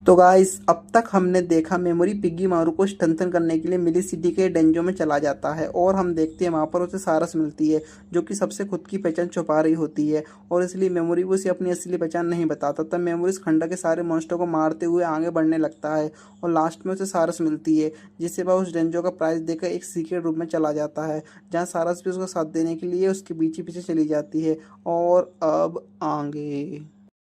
तो गाइस अब तक हमने देखा मेमोरी पिग्गी मारू को स्ट्रेंथन करने के लिए मिली सिटी के डेंजो में चला जाता है और हम देखते हैं वहाँ पर उसे सारस मिलती है जो कि सबसे खुद की पहचान छुपा रही होती है और इसलिए मेमोरी को उसे अपनी असली पहचान नहीं बताता। तब मेमोरी इस खंडर के सारे मॉन्स्टर को मारते हुए आगे बढ़ने लगता है और लास्ट में उसे सारस मिलती है जिससे वह उस डेंजो का प्राइज देकर एक सीक्रेट रूम में चला जाता है जहाँ सारस भी उसका साथ देने के लिए उसके पीछे पीछे चली जाती है। और अब आगे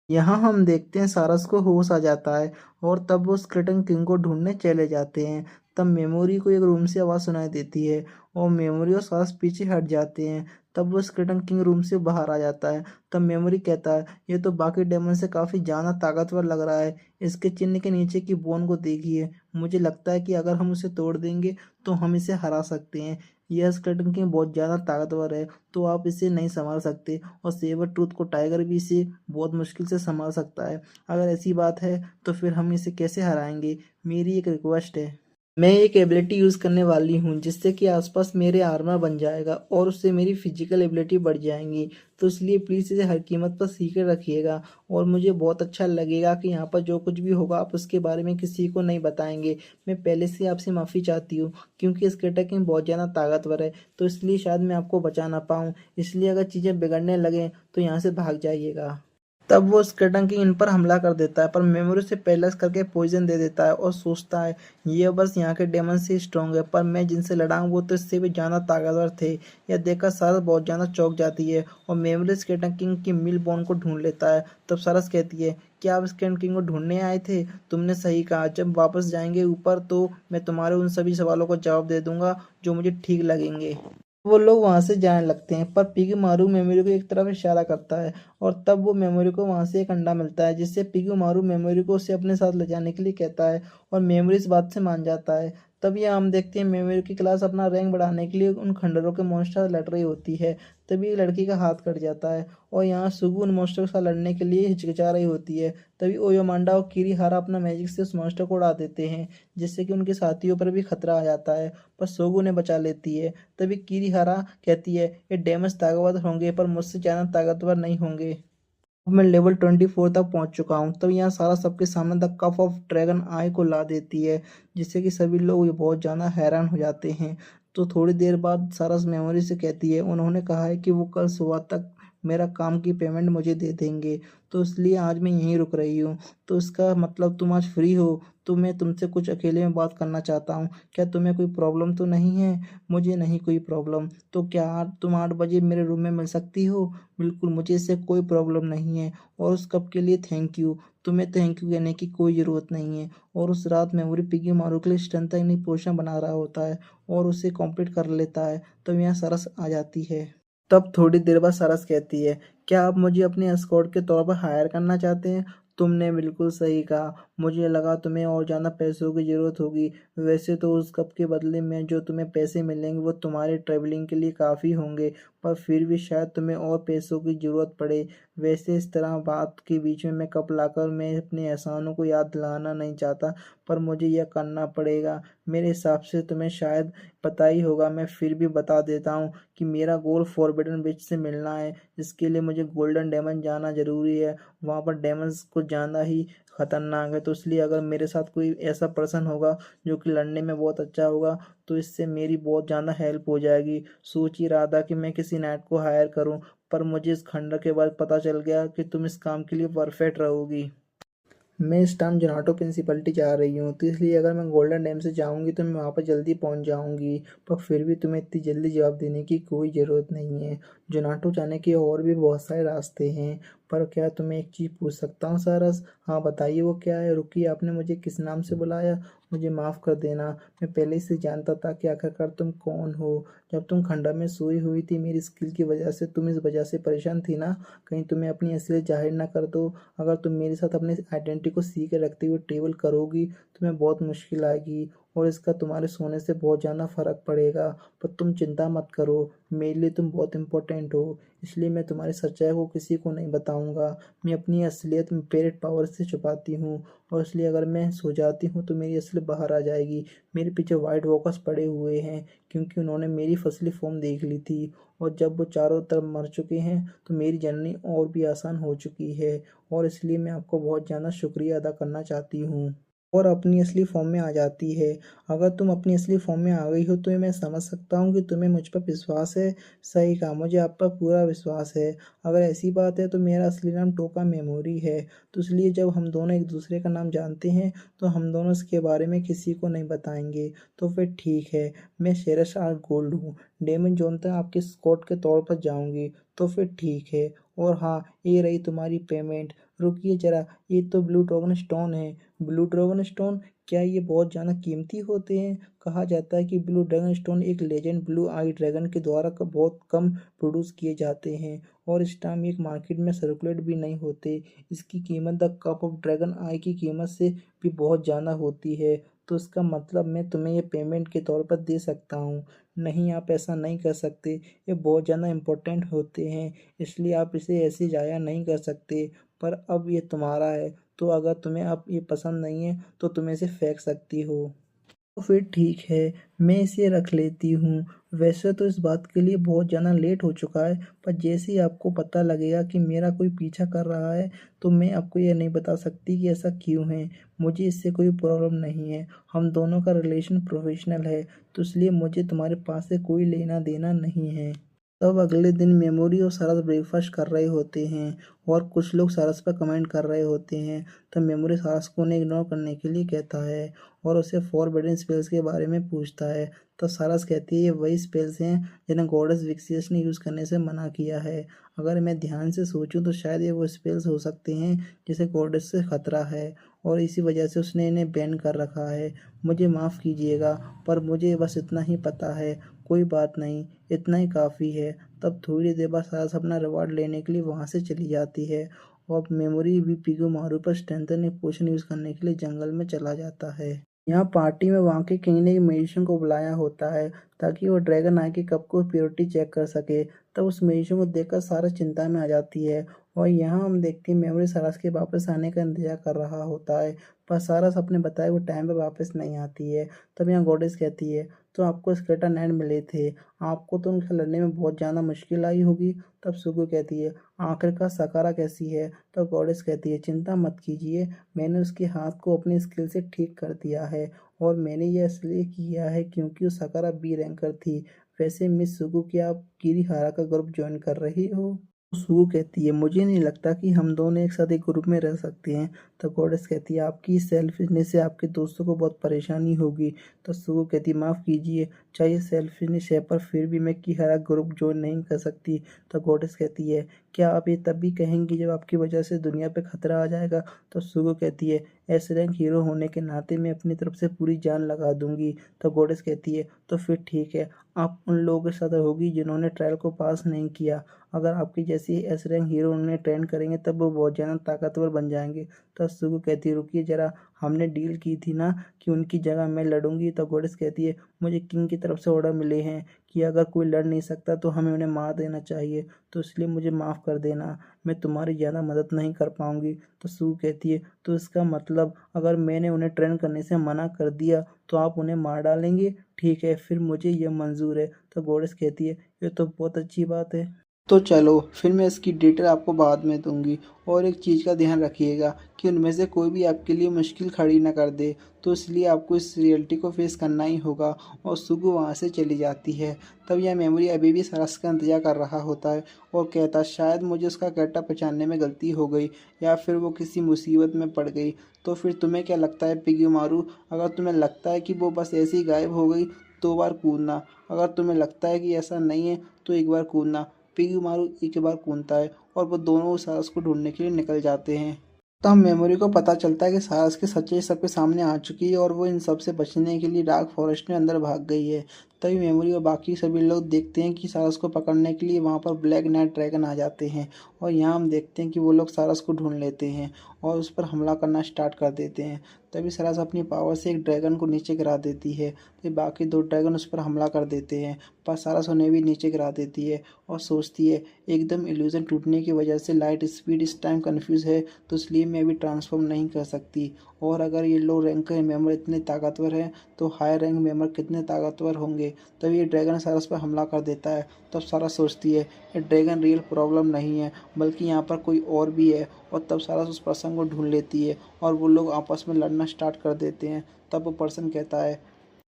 यहाँ हम देखते हैं सारस को होश आ जाता है और तब वो स्केलेटन किंग को ढूंढने चले जाते हैं। तब मेमोरी को एक रूम से आवाज़ सुनाई देती है और मेमोरी और सारस पीछे हट जाते हैं। तब वो स्केलेटन किंग रूम से बाहर आ जाता है। तब मेमोरी कहता है ये तो बाकी डेमन से काफ़ी ज़्यादा ताकतवर लग रहा है। इसके चिन्ह के नीचे की बोन को देखिए, मुझे लगता है कि अगर हम उसे तोड़ देंगे तो हम इसे हरा सकते हैं। यह स्केलेटन किंग बहुत ज़्यादा ताकतवर है तो आप इसे नहीं संभाल सकते और सेबर ट्रूथ को टाइगर भी इसे बहुत मुश्किल से संभाल सकता है। अगर ऐसी बात है तो फिर हम इसे कैसे हराएंगे? मेरी एक रिक्वेस्ट है। मैं एक एबिलिटी यूज़ करने वाली हूँ जिससे कि आसपास मेरे आर्मर बन जाएगा और उससे मेरी फिजिकल एबिलिटी बढ़ जाएंगी। तो इसलिए प्लीज़ इसे हर कीमत पर सीक्रेट रखिएगा और मुझे बहुत अच्छा लगेगा कि यहाँ पर जो कुछ भी होगा आप उसके बारे में किसी को नहीं बताएंगे। मैं पहले से आपसे माफ़ी चाहती हूँ क्योंकि स्केलेटन किंग बहुत ज़्यादा ताकतवर है तो इसलिए शायद मैं आपको बचा ना पाऊँ। इसलिए अगर चीज़ें बिगड़ने लगें तो यहाँ से भाग जाइएगा। तब वो स्केलेटन किंग इन पर हमला कर देता है पर मेमोरी से पैलेस करके पॉइजन दे देता है और सोचता है ये बस यहाँ के डेमन से स्ट्रांग है पर मैं जिनसे लड़ा हूँ वो तो इससे भी ज़्यादा ताकतवर थे। यह देखकर सारस बहुत ज़्यादा चौंक जाती है और मेमोरी स्केलेटन किंग की मिल बॉन्ड को ढूंढ लेता है। तब सारस कहती है क्या आप स्केलेटन किंग को ढूंढने आए थे? तुमने सही कहा, जब वापस जाएंगे ऊपर तो मैं तुम्हारे उन सभी सवालों का जवाब दे दूंगा जो मुझे ठीक लगेंगे। वो लोग वहां से जाने लगते हैं पर पिगी मारू मेमोरी को एक तरफ इशारा करता है और तब वो मेमोरी को वहां से एक अंडा मिलता है जिससे पिगी मारू मेमोरी को उसे अपने साथ ले जाने के लिए कहता है और मेमोरी इस बात से मान जाता है। तब ये हम देखते हैं मेमोरी की क्लास अपना रैंक बढ़ाने के लिए उन खंडरों के मॉन्स्टर लड़ रही होती है। तभी एक लड़की का हाथ कट जाता है और यहाँ सुगु उन मॉन्स्टर के साथ लड़ने के लिए हिचकिचा रही होती है। तभी ओयोमांडा और किरीहारा अपना मैजिक से उस मॉन्स्टर को उड़ा देते हैं जिससे कि उनके साथियों पर भी खतरा आ जाता है पर सोगू ने बचा लेती है। तभी किरीहारा कहती है ये डेमस ताकतवर होंगे पर मुझसे ज़्यादा ताकतवर नहीं होंगे। अब मैं लेवल 24 तक पहुंच चुका हूँ। तब यहाँ सारा सबके सामने द कप ऑफ ड्रैगन आई को ला देती है जिससे कि सभी लोग ये बहुत ज़्यादा हैरान हो जाते हैं। तो थोड़ी देर बाद सारस मेमोरी से कहती है उन्होंने कहा है कि वो कल सुबह तक मेरा काम की पेमेंट मुझे दे देंगे तो इसलिए आज मैं यहीं रुक रही हूँ। तो इसका मतलब तुम आज फ्री हो तो मैं तुमसे कुछ अकेले में बात करना चाहता हूँ। क्या तुम्हें कोई प्रॉब्लम तो नहीं है? मुझे नहीं कोई प्रॉब्लम। तो क्या तुम 8 बजे मेरे रूम में मिल सकती हो? बिल्कुल, मुझे इससे कोई प्रॉब्लम नहीं है और उस कप के लिए थैंक यू। तुम्हें थैंक यू कहने की कोई ज़रूरत नहीं है। और उस रात मेमोरी पिग्गी मारू के लिए स्ट्रेंथनिंग पोशन बना रहा होता है और उसे कंप्लीट कर लेता है। तब यहाँ सरस आ जाती है। तब थोड़ी देर बाद सरस कहती है क्या आप मुझे अपने एस्कॉर्ट के तौर पर हायर करना चाहते हैं? तुमने बिल्कुल सही कहा, मुझे लगा तुम्हें और ज़्यादा पैसों की ज़रूरत होगी। वैसे तो उस कप के बदले में जो तुम्हें पैसे मिलेंगे वो तुम्हारे ट्रैवलिंग के लिए काफ़ी होंगे पर फिर भी शायद तुम्हें और पैसों की ज़रूरत पड़े। वैसे इस तरह बात के बीच में मैं कप लाकर मैं अपने एहसानों को याद दिलाना नहीं चाहता पर मुझे यह करना पड़ेगा। मेरे हिसाब से तुम्हें शायद पता ही होगा, मैं फिर भी बता देता हूँ कि मेरा गोल फॉरबिडन विच से मिलना है। इसके लिए मुझे गोल्डन डेमन जाना ज़रूरी है। वहाँ पर डेमन्स कुछ ज़्यादा ही खतरनाक है तो इसलिए अगर मेरे साथ कोई ऐसा पर्सन होगा जो कि लड़ने में बहुत अच्छा होगा तो इससे मेरी बहुत ज़्यादा हेल्प हो जाएगी। सोच ही रहा था कि मैं किसी नाइट को हायर करूं पर मुझे इस खंडर के बाद पता चल गया कि तुम इस काम के लिए परफेक्ट रहोगी। मैं इस टाइम जोनाटो प्रिंसिपलिटी जा रही हूँ तो इसलिए अगर मैं गोल्डन डैम से जाऊँगी तो मैं वहाँ पर जल्दी पहुँच जाऊँगी पर फिर भी तुम्हें इतनी जल्दी जवाब देने की कोई ज़रूरत नहीं है। जोनाटो जाने के और भी बहुत सारे रास्ते हैं पर क्या तुम्हें एक चीज़ पूछ सकता हूँ सारस? हाँ बताइए वो क्या है? रुकिए, आपने मुझे किस नाम से बुलाया? मुझे माफ़ कर देना, मैं पहले से जानता था कि आखिरकार तुम कौन हो। जब तुम खंडर में सोई हुई थी मेरी स्किल की वजह से तुम इस वजह से परेशान थी ना, कहीं तुम्हें अपनी असलियत जाहिर ना कर दो। अगर तुम मेरे साथ अपने आइडेंटिटी को सी के रखते हुए ट्रेवल करोगी तुम्हें बहुत मुश्किल आएगी और इसका तुम्हारे सोने से बहुत ज़्यादा फर्क पड़ेगा। पर तुम चिंता मत करो, मेरे लिए तुम बहुत इम्पोर्टेंट हो इसलिए मैं तुम्हारी सच्चाई को किसी को नहीं बताऊंगा। मैं अपनी असलियत पेरेट पावर से छुपाती हूँ और इसलिए अगर मैं सो जाती हूँ तो मेरी असलियत बाहर आ जाएगी। मेरे पीछे वाइट वॉकर्स पड़े हुए हैं क्योंकि उन्होंने मेरी फसली फॉर्म देख ली थी और जब वो चारों तरफ मर चुके हैं तो मेरी जर्नी और भी आसान हो चुकी है, और इसलिए मैं आपको बहुत ज़्यादा शुक्रिया अदा करना चाहती हूँ। और अपनी असली फ़ॉर्म में आ जाती है। अगर तुम अपनी असली फ़ॉर्म में आ गई हो तो ये मैं समझ सकता हूँ कि तुम्हें मुझ पर विश्वास है। सही कहा, मुझे आप पर पूरा विश्वास है। अगर ऐसी बात है तो मेरा असली नाम टोका मेमोरी है। तो इसलिए जब हम दोनों एक दूसरे का नाम जानते हैं तो हम दोनों इसके बारे में किसी को नहीं बताएँगे। तो फिर ठीक है, मैं शेरश आर गोल्ड हूँ। डेमन जोन तक आपके एस्कॉर्ट के तौर पर जाऊँगी। तो फिर ठीक है। और हाँ, ये रही तुम्हारी पेमेंट। रुकिए ज़रा, ये तो ब्लू ड्रैगन स्टोन है। ब्लू ड्रैगन स्टोन, क्या ये बहुत ज़्यादा कीमती होते हैं? कहा जाता है कि ब्लू ड्रैगन स्टोन एक लेजेंड ब्लू आई ड्रैगन के द्वारा बहुत कम प्रोड्यूस किए जाते हैं, और इस टाइम एक मार्केट में सर्कुलेट भी नहीं होते। इसकी कीमत द कप ऑफ ड्रैगन आई की कीमत से भी बहुत ज़्यादा होती है। तो इसका मतलब मैं तुम्हें ये पेमेंट के तौर पर दे सकता हूँ। नहीं, आप ऐसा नहीं कर सकते। ये बहुत ज़्यादा इम्पोर्टेंट होते हैं, इसलिए आप इसे ऐसे ज़ाया नहीं कर सकते। पर अब ये तुम्हारा है, तो अगर तुम्हें अब ये पसंद नहीं है तो तुम इसे फेंक सकती हो। तो फिर ठीक है, मैं इसे रख लेती हूँ। वैसे तो इस बात के लिए बहुत ज़्यादा लेट हो चुका है, पर जैसे ही आपको पता लगेगा कि मेरा कोई पीछा कर रहा है तो मैं आपको ये नहीं बता सकती कि ऐसा क्यों है। मुझे इससे कोई प्रॉब्लम नहीं है। हम दोनों का रिलेशन प्रोफेशनल है, तो इसलिए मुझे तुम्हारे पास से कोई लेना देना नहीं है। तब अगले दिन मेमोरी और सारस ब्रेकफास्ट कर रहे होते हैं, और कुछ लोग सारस पर कमेंट कर रहे होते हैं। तब मेमोरी सारस को उन्हें इग्नोर करने के लिए कहता है और उसे फॉरबिडन स्पेल्स के बारे में पूछता है। तो सारस कहती है ये वही स्पेल्स हैं जिन्हें गॉडेस विक्सियस ने यूज़ करने से मना किया है। अगर मैं ध्यान से सोचूं तो शायद ये वो स्पेल्स हो सकते हैं जिसे गॉडेस से खतरा है, और इसी वजह से उसने इन्हें बैन कर रखा है। मुझे माफ़ कीजिएगा, पर मुझे बस इतना ही पता है। कोई बात नहीं, इतना ही काफ़ी है। तब थोड़ी देर बाद सारस अपना रिवॉर्ड लेने के लिए वहाँ से चली जाती है, और मेमोरी भी पिगू मारू पर स्ट्रेंथन एक पोशन यूज़ करने के लिए जंगल में चला जाता है। यहाँ पार्टी में वहाँ के किंग ने एक म्यूजिशियन को बुलाया होता है ताकि वो ड्रैगन आई के कप को प्योरिटी चेक कर सके। तब उस म्यूजिशियन को देखकर सारस चिंता में आ जाती है, और यहाँ हम देखते हैं मेमोरी सारस के वापस आने का इंतजार कर रहा होता है, पर सारस अपने बताए हुए टाइम पर वापस नहीं आती है। तब यहाँ गॉडेस कहती है तो आपको स्केलेटन एंड मिले थे, आपको तो उनसे लड़ने में बहुत ज़्यादा मुश्किल आई होगी। तब सुगु कहती है आखिरकार सकारा कैसी है? तब गॉडेस कहती है चिंता मत कीजिए, मैंने उसके हाथ को अपनी स्किल से ठीक कर दिया है, और मैंने यह इसलिए किया है क्योंकि वो सकारा बी रैंकर थी। वैसे मिस सुगु, क्या आप किरीहारा का ग्रुप ज्वाइन कर रही हो? सुगु कहती है मुझे नहीं लगता कि हम दोनों एक साथ एक ग्रुप में रह सकते हैं। तो गॉडेस कहती है आपकी सेल्फिशनेस से आपके दोस्तों को बहुत परेशानी होगी। तो सुगु कहती है माफ़ कीजिए, चाहिए सेल्फिशनेस है, पर फिर भी मैं किरीहारा ग्रुप ज्वाइन नहीं कर सकती। तो गॉडेस कहती है क्या आप ये तब भी कहेंगी जब आपकी वजह से दुनिया पे खतरा आ जाएगा? तो सुगु कहती है एस रैंक हीरो होने के नाते मैं अपनी तरफ से पूरी जान लगा दूंगी। तो गॉडेस कहती है तो फिर ठीक है, आप उन लोगों के साथ होगी जिन्होंने ट्रायल को पास नहीं किया। अगर आपकी जैसी एस रैंक हीरो उन्हें ट्रेन करेंगे तब वो बहुत ज़्यादा ताकतवर बन जाएंगे। तो सुगु कहती है रुकिए ज़रा, हमने डील की थी ना कि उनकी जगह मैं लड़ूंगी। तो गॉडेस कहती है मुझे किंग की तरफ से ऑर्डर मिले हैं कि अगर कोई लड़ नहीं सकता तो हमें उन्हें मार देना चाहिए, तो इसलिए मुझे माफ़ कर देना, मैं तुम्हारी ज़्यादा मदद नहीं कर पाऊंगी। तो सुगु कहती है तो इसका मतलब अगर मैंने उन्हें ट्रेन करने से मना कर दिया तो आप उन्हें मार डालेंगे? ठीक है, फिर मुझे यह मंजूर है। तो गॉडेस कहती है ये तो बहुत अच्छी बात है। तो चलो फिर मैं इसकी डिटेल आपको बाद में दूंगी, और एक चीज़ का ध्यान रखिएगा कि उनमें से कोई भी आपके लिए मुश्किल खड़ी ना कर दे, तो इसलिए आपको इस रियलिटी को फेस करना ही होगा। और सुगु वहाँ से चली जाती है। तब यह मेमोरी अभी भी सारस का इंतजार कर रहा होता है, और कहता शायद मुझे उसका गेटअप पहचानने में गलती हो गई, या फिर वो किसी मुसीबत में पड़ गई। तो फिर तुम्हें क्या लगता है पिगी मारू? अगर तुम्हें लगता है कि वो बस ऐसे ही गायब हो गई, 2 बार कूदना। अगर तुम्हें लगता है कि ऐसा नहीं है तो 1 बार कूदना। पिगीमारू एक बार कूदता है, और वो दोनों सारस को ढूंढने के लिए निकल जाते हैं। तब मेमोरी को पता चलता है कि सारस की सच्चाई सबके सामने आ चुकी है, और वो इन सब से बचने के लिए डार्क फॉरेस्ट में अंदर भाग गई है। तभी मेमोरी और बाकी सभी लोग देखते हैं कि सारस को पकड़ने के लिए वहाँ पर ब्लैक नाइट ड्रैगन आ जाते हैं, और यहाँ हम देखते हैं कि वो लोग सारस को ढूंढ लेते हैं और उस पर हमला करना स्टार्ट कर देते हैं। तभी सारस अपनी पावर से एक ड्रैगन को नीचे गिरा देती है, तो बाकी 2 ड्रैगन उस पर हमला कर देते हैं, पर सारस उन्हें भी नीचे गिरा देती है और सोचती है एकदम इल्यूजन टूटने की वजह से लाइट स्पीड इस टाइम कंफ्यूज है, तो इसलिए मैं अभी ट्रांसफॉर्म नहीं कर सकती। और अगर ये लो रैंक के मेंबर इतने ताकतवर हैं तो हाई रैंक मेंबर कितने ताकतवर होंगे। तभी ये ड्रैगन सारस पर हमला कर देता है। तब सारस सोचती है ये ड्रैगन रियल प्रॉब्लम नहीं है, बल्कि यहाँ पर कोई और भी है। और तब सारस उस पर्सन को ढूंढ लेती है और वो लोग आपस में लड़ना स्टार्ट कर देते हैं। तब वो पर्सन कहता है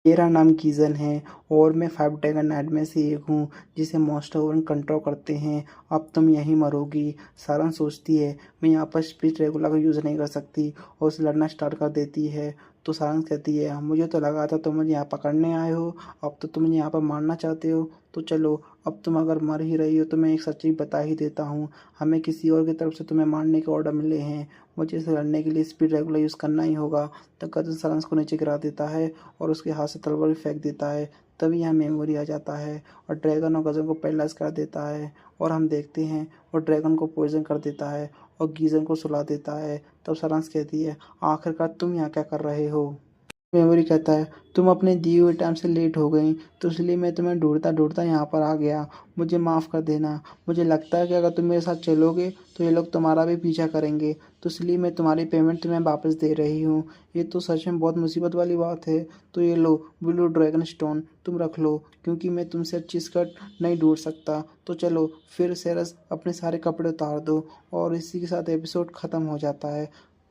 मेरा नाम गीज़न है और मैं 5 ड्रैगन नाइट में से एक हूँ जिसे मॉन्स्टर वन कंट्रोल करते हैं। अब तुम यहीं मरोगी। सारंग सोचती है मैं यहाँ पर स्पीच रेगुलर का यूज़ नहीं कर सकती और उसे लड़ना स्टार्ट कर देती है। तो सारंग कहती है मुझे तो लगा था तुम मुझे यहाँ पकड़ने आए हो, अब तो तुम मुझे यहाँ पर मारना चाहते हो। तो चलो, अब तुम अगर मर ही रही हो तो मैं एक सच्चाई बता ही देता हूँ। हमें किसी और की तरफ से तुम्हें मारने के ऑर्डर मिले हैं। मुझे इसे लड़ने के लिए स्पीड रेगुलर यूज़ करना ही होगा। तो गजन सारंग को नीचे गिरा देता है और उसके हाथ से तलवार भी फेंक देता है। तभी यहाँ मेमोरी आ जाता है और ड्रैगन और गजन को पैरालाइज कर देता है। और हम देखते हैं वो ड्रैगन को पॉइजन कर देता है और गीजन को सुला देता है। तब सारांश कहती है आखिरकार तुम यहाँ क्या कर रहे हो। मेमोरी कहता है तुम अपने दिए हुए टाइम से लेट हो गई, तो इसलिए मैं तुम्हें ढूंढता ढूंढता यहाँ पर आ गया। मुझे माफ़ कर देना। मुझे लगता है कि अगर तुम मेरे साथ चलोगे तो ये लोग तुम्हारा भी पीछा करेंगे, तो इसलिए मैं तुम्हारी पेमेंट तुम्हें वापस दे रही हूँ। ये तो सच में बहुत मुसीबत वाली बात है। तो ये लो ब्लू ड्रैगन स्टोन तुम रख लो, क्योंकि मैं तुमसे अच्छी स्कर्ट नहीं ढूंढ सकता। तो चलो फिर सेरस अपने सारे कपड़े उतार दो और इसी के साथ एपिसोड ख़त्म हो जाता है।